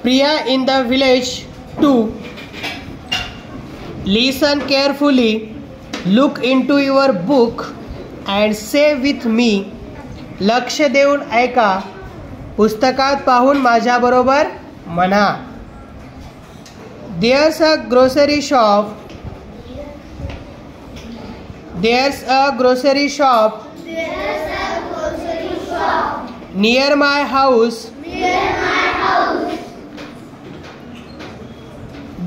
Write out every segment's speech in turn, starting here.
Priya in the village too. Listen carefully, look into your book and say with me. लक्ष देऊन ऐका, पुस्तकात पाहून माझ्याबरोबर म्हणा. There's a grocery shop. There's a grocery shop. There's a grocery shop. Near my house. Near my house.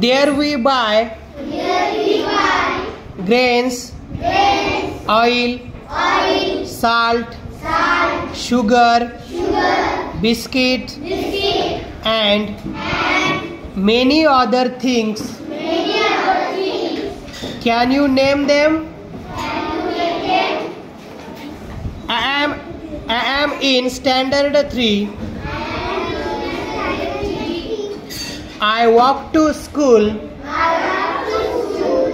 There we buy. Here we buy. Grains. Grains. Oil. Oil. Salt. Salt. Sugar. Sugar. Biscuit. Biscuit. And And many other things. many other things. Can you name them? Can you name them? I am in standard 3. I walk to school. I walk to school.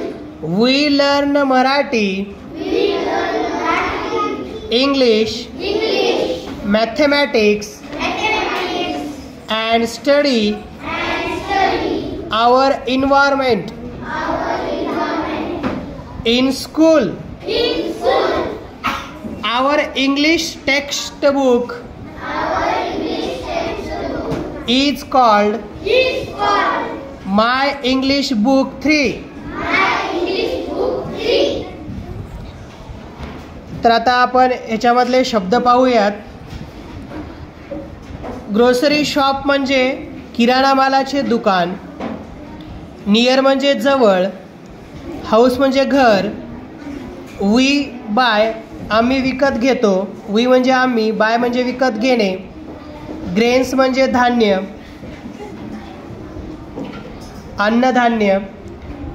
We learn Marathi, We learn Marathi, English, English, mathematics, mathematics, and study and study our environment. our environment. In school, In school, our English textbook our English textbook is called is called My English Book 3. My English Book 3. तर आता आपण याच्यामधले शब्द पाहूयात. Grocery shop म्हणजे किराणा मालाचे दुकान. Near म्हणजे जवळ. हाऊस म्हणजे घर. वी बाय आम्ही विकत घेतो. वी म्हणजे आम्ही, बाय म्हणजे विकत घेणे. ग्रेन्स म्हणजे धान्य, अन्नधान्य.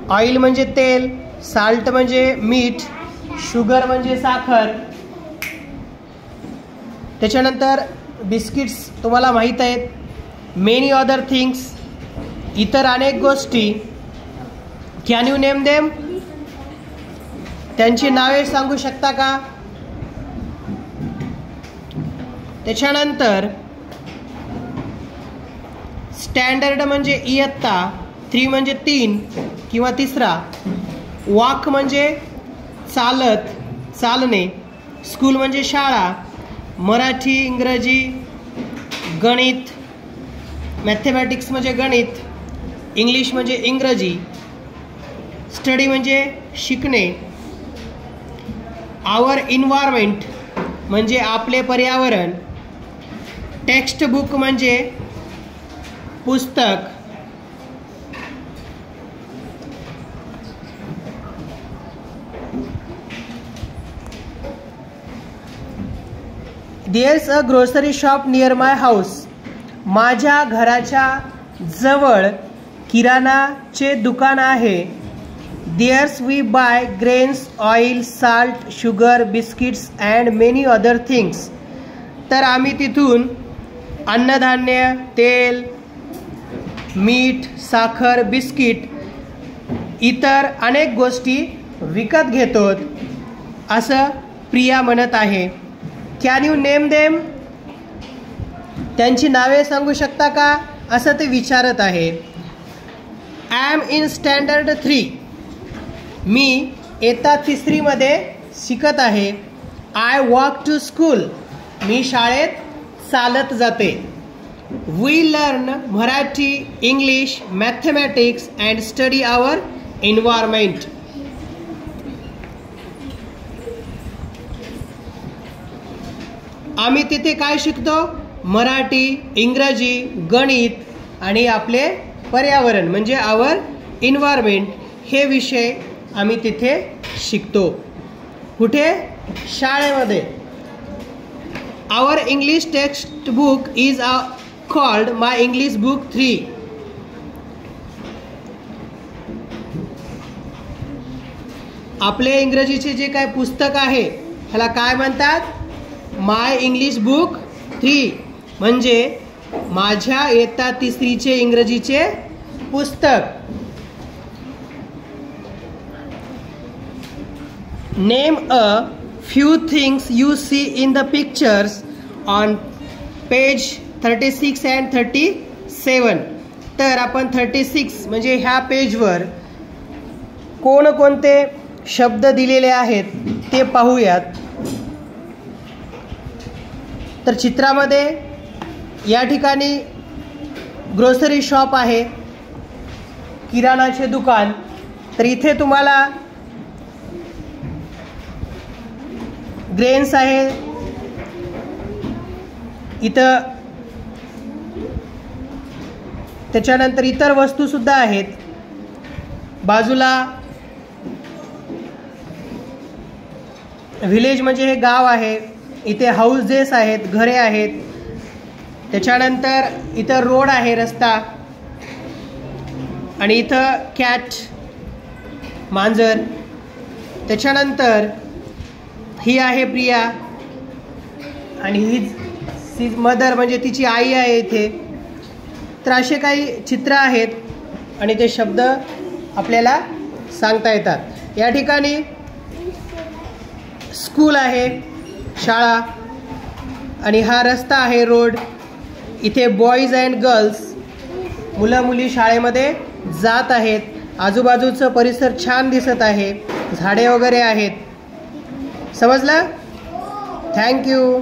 ऑइल म्हणजे तेल. साल्ट म्हणजे मीठ. शुगर म्हणजे साखर. त्याच्यानंतर बिस्किट्स तुम्हाला माहीत आहेत. मेनी अदर थिंग्स इतर अनेक गोष्टी. कॅन यू नेम देम त्यांची नावे सांगू शकता का. त्याच्यानंतर स्टँडर्ड म्हणजे इयत्ता. 3 म्हणजे 3 किंवा तिसरा. वॉक म्हणजे चालत, चालणे. स्कूल म्हणजे शाळा. मराठी, इंग्रजी, गणित. मॅथमॅटिक्स म्हणजे गणित. इंग्लिश म्हणजे इंग्रजी. स्टडी म्हणजे शिकणे. आवर इन्व्हायरमेंट म्हणजे आपले पर्यावरण. टेक्स्ट बुक म्हणजे पुस्तक. There's a grocery shop near my house. माझ्या घराच्या जवळ किराणाचे दुकान आहे. There's we buy grains, oil, salt, sugar, biscuits and many other things. तर आम्ही तिथून अन्नधान्य, तेल, मीठ, साखर, बिस्किट, इतर अनेक गोष्टी विकत घेतो असं प्रिया म्हणत आहे. कॅन यू नेम देम त्यांची नावे सांगू शकता का असं ते विचारत आहे. I am in standard 3. मी इयत्ता 3 मध्ये शिकत आहे. I walk to school. मी शाळेत चालत जाते. We learn Marathi, English, mathematics and study our environment. आम्ही तिथे काय शिकतो. मराठी, इंग्रजी, गणित आणि आपले पर्यावरण म्हणजे आवर एन्व्हायरमेंट हे विषय आम्ही तिथे शिकतो. कुठे. शाळेमध्ये. Our English text book is called my English book 3. आपले इंग्रजीचे जे काय पुस्तक आहे ह्याला काय म्हणतात. माय इंग्लिश बुक 3 म्हणजे माझ्या इयत्ता 3चे इंग्रजीचे पुस्तक. Name a few things you see in the pictures on page 36 and 37. तर आपण 36 म्हणजे ह्या पेजवर कोणकोणते शब्द दिलेले आहेत ते पाहूयात. तर चित्रामध्ये या ठिकाणी ग्रोसरी शॉप आहे, किराणाचे दुकान. तर इथे तुम्हाला ग्रेन्स आहे, इथं त्याच्यानंतर इतर वस्तू सुद्धा आहेत. बाजूला व्हिलेज म्हणजे हे गाव आहे, इथे हाऊसेस आहेत, घरे आहेत. त्याच्यानंतर इथं रोड आहे, रस्ता, आणि इथं कॅट मांजर. त्याच्यानंतर ही आहे प्रिया आणि ही मदर म्हणजे तिची आई आहे इथे. तर असे काही चित्र आहेत आणि ते शब्द आपल्याला सांगता येतात. या ठिकाणी स्कूल आहे, शाळा, आणि हा रस्ता आहे, रोड. इथे बॉईज अँड गर्ल्स, मुलं मुली शाळेमध्ये जात आहेत. आजूबाजूचं परिसर छान दिसत आहे, झाडे वगैरे आहेत. समजलं? थँक्यू.